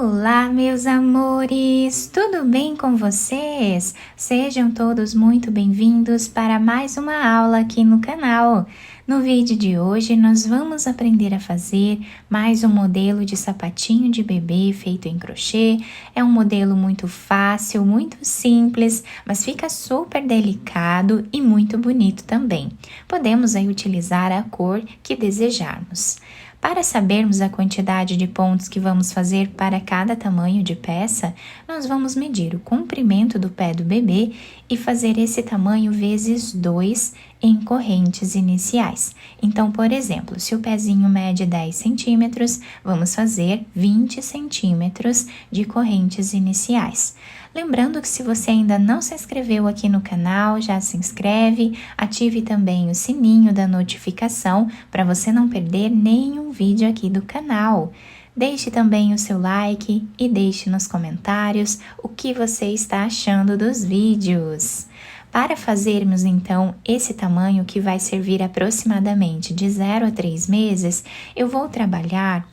Olá, meus amores! Tudo bem com vocês? Sejam todos muito bem-vindos para mais uma aula aqui no canal. No vídeo de hoje, nós vamos aprender a fazer mais um modelo de sapatinho de bebê feito em crochê. É um modelo muito fácil, muito simples, mas fica super delicado e muito bonito também. Podemos aí utilizar a cor que desejarmos. Para sabermos a quantidade de pontos que vamos fazer para cada tamanho de peça, nós vamos medir o comprimento do pé do bebê e fazer esse tamanho vezes 2 em correntes iniciais. Então, por exemplo, se o pezinho mede 10 centímetros, vamos fazer 20 centímetros de correntes iniciais. Lembrando que se você ainda não se inscreveu aqui no canal, já se inscreve, ative também o sininho da notificação para você não perder nenhum vídeo aqui do canal. Deixe também o seu like e deixe nos comentários o que você está achando dos vídeos. Para fazermos então esse tamanho que vai servir aproximadamente de 0 a 3 meses, eu vou trabalhar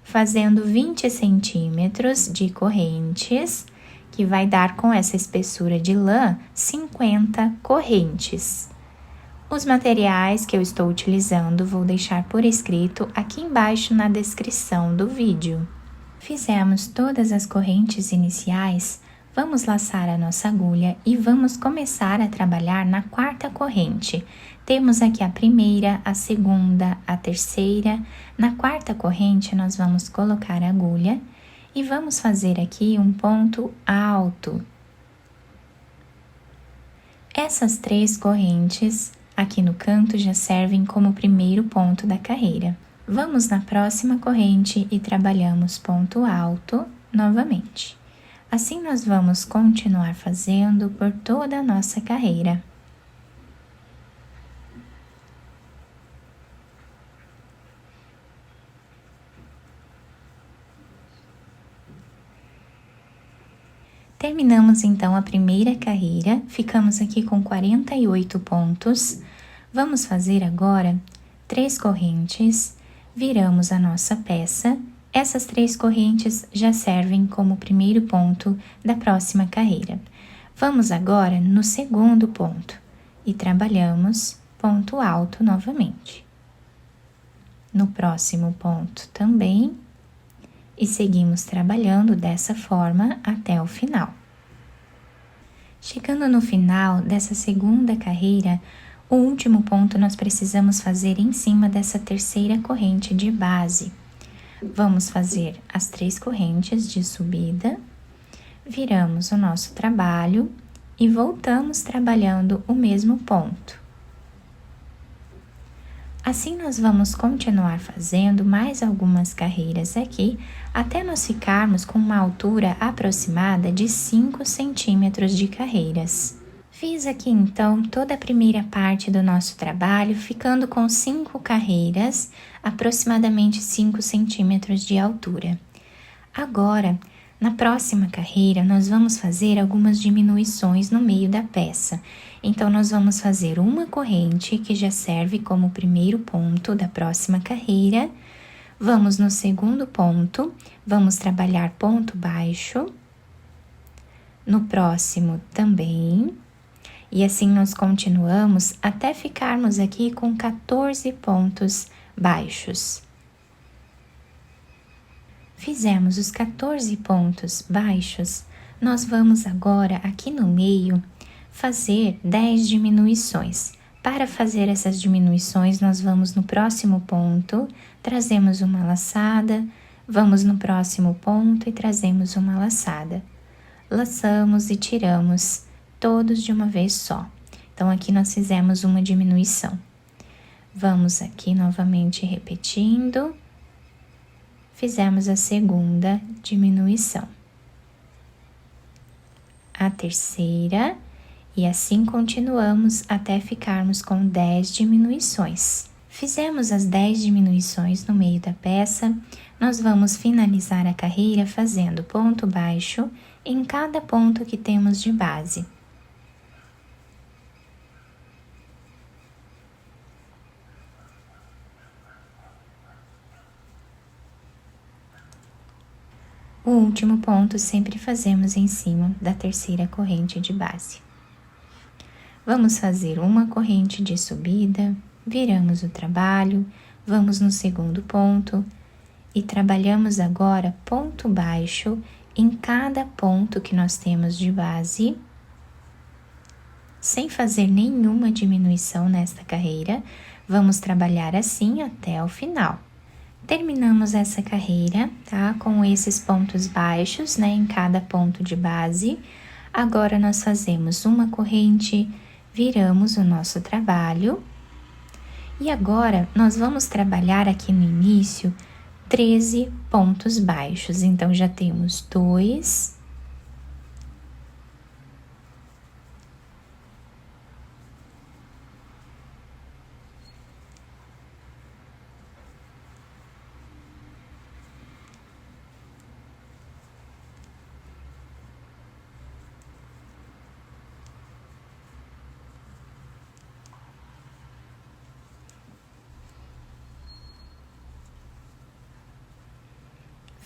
fazendo 20 centímetros de correntes, que vai dar com essa espessura de lã 50 correntes. Os materiais que eu estou utilizando vou deixar por escrito aqui embaixo na descrição do vídeo. Fizemos todas as correntes iniciais, vamos laçar a nossa agulha e vamos começar a trabalhar na quarta corrente. Temos aqui a primeira, a segunda, a terceira. Na quarta corrente, nós vamos colocar a agulha e vamos fazer aqui um ponto alto. Essas 3 correntes aqui no canto já servem como primeiro ponto da carreira. Vamos na próxima corrente e trabalhamos ponto alto novamente. Assim nós vamos continuar fazendo por toda a nossa carreira. Terminamos então a primeira carreira, ficamos aqui com 48 pontos. Vamos fazer agora 3 correntes, viramos a nossa peça. Essas 3 correntes já servem como primeiro ponto da próxima carreira. Vamos agora no segundo ponto e trabalhamos ponto alto novamente. No próximo ponto também. E seguimos trabalhando dessa forma até o final. Chegando no final dessa segunda carreira, o último ponto nós precisamos fazer em cima dessa terceira corrente de base. Vamos fazer as 3 correntes de subida, viramos o nosso trabalho e voltamos trabalhando o mesmo ponto. Assim, nós vamos continuar fazendo mais algumas carreiras aqui, até nós ficarmos com uma altura aproximada de 5 centímetros de carreiras. Fiz aqui, então, toda a primeira parte do nosso trabalho, ficando com 5 carreiras, aproximadamente 5 centímetros de altura. Agora, na próxima carreira, nós vamos fazer algumas diminuições no meio da peça. Então, nós vamos fazer uma corrente que já serve como primeiro ponto da próxima carreira. Vamos no segundo ponto, vamos trabalhar ponto baixo. No próximo também. E assim nós continuamos até ficarmos aqui com 14 pontos baixos. Fizemos os 14 pontos baixos, nós vamos agora aqui no meio fazer 10 diminuições. Para fazer essas diminuições, nós vamos no próximo ponto, trazemos uma laçada, vamos no próximo ponto e trazemos uma laçada. Laçamos e tiramos todos de uma vez só. Então, aqui nós fizemos uma diminuição. Vamos aqui novamente repetindo. Fizemos a segunda diminuição, a terceira, e assim continuamos até ficarmos com 10 diminuições. Fizemos as 10 diminuições no meio da peça, nós vamos finalizar a carreira fazendo ponto baixo em cada ponto que temos de base. O último ponto sempre fazemos em cima da terceira corrente de base. Vamos fazer uma corrente de subida, viramos o trabalho, vamos no segundo ponto e trabalhamos agora ponto baixo em cada ponto que nós temos de base, sem fazer nenhuma diminuição nesta carreira. Vamos trabalhar assim até o final. Terminamos essa carreira, tá? Com esses pontos baixos, né, em cada ponto de base. Agora nós fazemos uma corrente, viramos o nosso trabalho. E agora nós vamos trabalhar aqui no início 13 pontos baixos. Então já temos 2,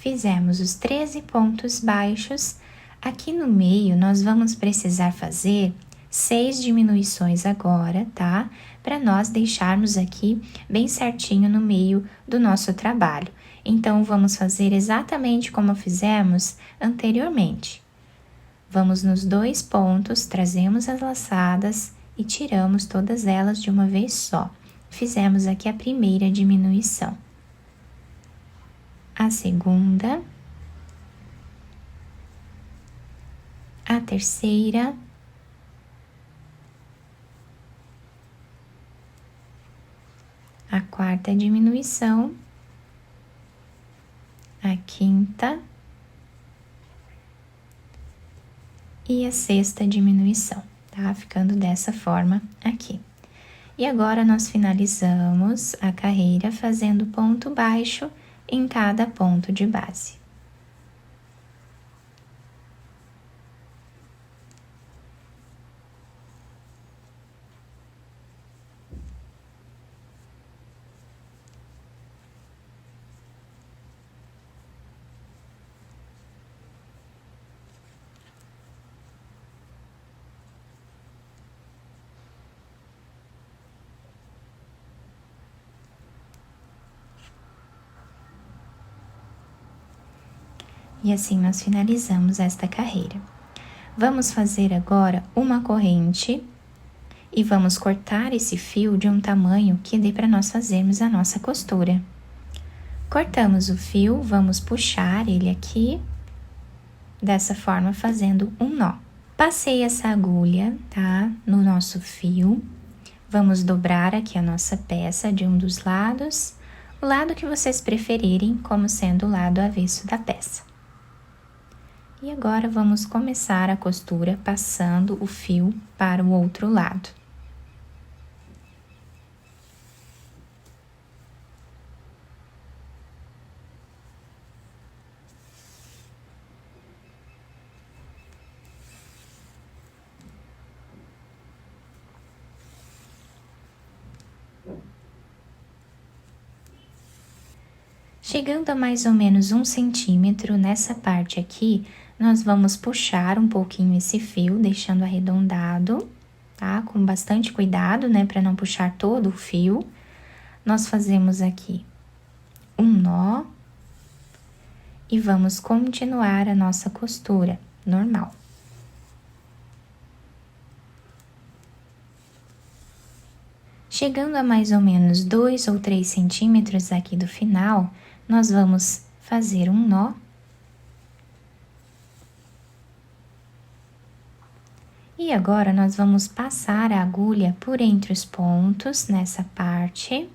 fizemos os 13 pontos baixos. Aqui no meio, nós vamos precisar fazer 6 diminuições agora, tá? Para nós deixarmos aqui bem certinho no meio do nosso trabalho. Então, vamos fazer exatamente como fizemos anteriormente. Vamos nos 2 pontos, trazemos as laçadas e tiramos todas elas de uma vez só. Fizemos aqui a primeira diminuição. A segunda, a terceira, a quarta diminuição, a quinta e a sexta diminuição, tá? Ficando dessa forma aqui. E agora nós finalizamos a carreira fazendo ponto baixo em cada ponto de base. E assim nós finalizamos esta carreira. Vamos fazer agora uma corrente e vamos cortar esse fio de um tamanho que dê para nós fazermos a nossa costura. Cortamos o fio, vamos puxar ele aqui, dessa forma fazendo um nó. Passei essa agulha, tá? No nosso fio. Vamos dobrar aqui a nossa peça de um dos lados, o lado que vocês preferirem, como sendo o lado avesso da peça. E agora vamos começar a costura passando o fio para o outro lado. Chegando a mais ou menos 1 centímetro nessa parte aqui, nós vamos puxar um pouquinho esse fio, deixando arredondado, tá? Com bastante cuidado, né, para não puxar todo o fio. Nós fazemos aqui um nó e vamos continuar a nossa costura normal. Chegando a mais ou menos 2 ou 3 centímetros aqui do final, nós vamos fazer um nó. E agora, nós vamos passar a agulha por entre os pontos, nessa parte.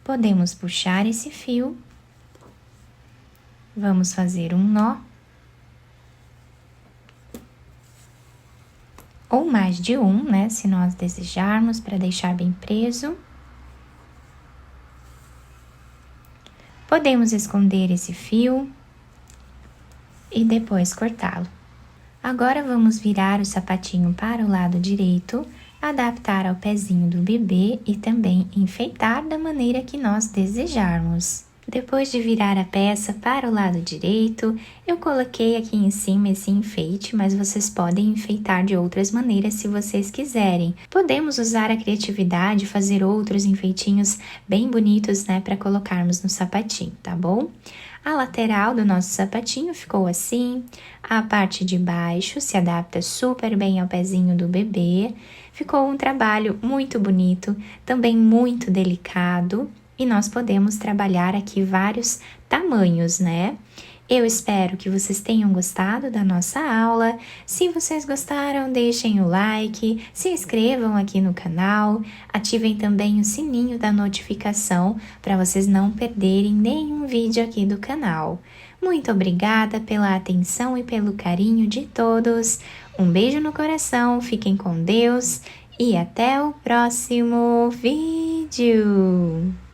Podemos puxar esse fio, vamos fazer um nó ou mais de um, né, se nós desejarmos, para deixar bem preso. Podemos esconder esse fio e depois cortá-lo. Agora vamos virar o sapatinho para o lado direito, adaptar ao pezinho do bebê e também enfeitar da maneira que nós desejarmos. Depois de virar a peça para o lado direito, eu coloquei aqui em cima esse enfeite, mas vocês podem enfeitar de outras maneiras se vocês quiserem. Podemos usar a criatividade, fazer outros enfeitinhos bem bonitos, né, para colocarmos no sapatinho, tá bom? A lateral do nosso sapatinho ficou assim, a parte de baixo se adapta super bem ao pezinho do bebê, ficou um trabalho muito bonito, também muito delicado, e nós podemos trabalhar aqui vários tamanhos, né? Eu espero que vocês tenham gostado da nossa aula. Se vocês gostaram, deixem o like, se inscrevam aqui no canal, ativem também o sininho da notificação para vocês não perderem nenhum vídeo aqui do canal. Muito obrigada pela atenção e pelo carinho de todos. Um beijo no coração, fiquem com Deus e até o próximo vídeo!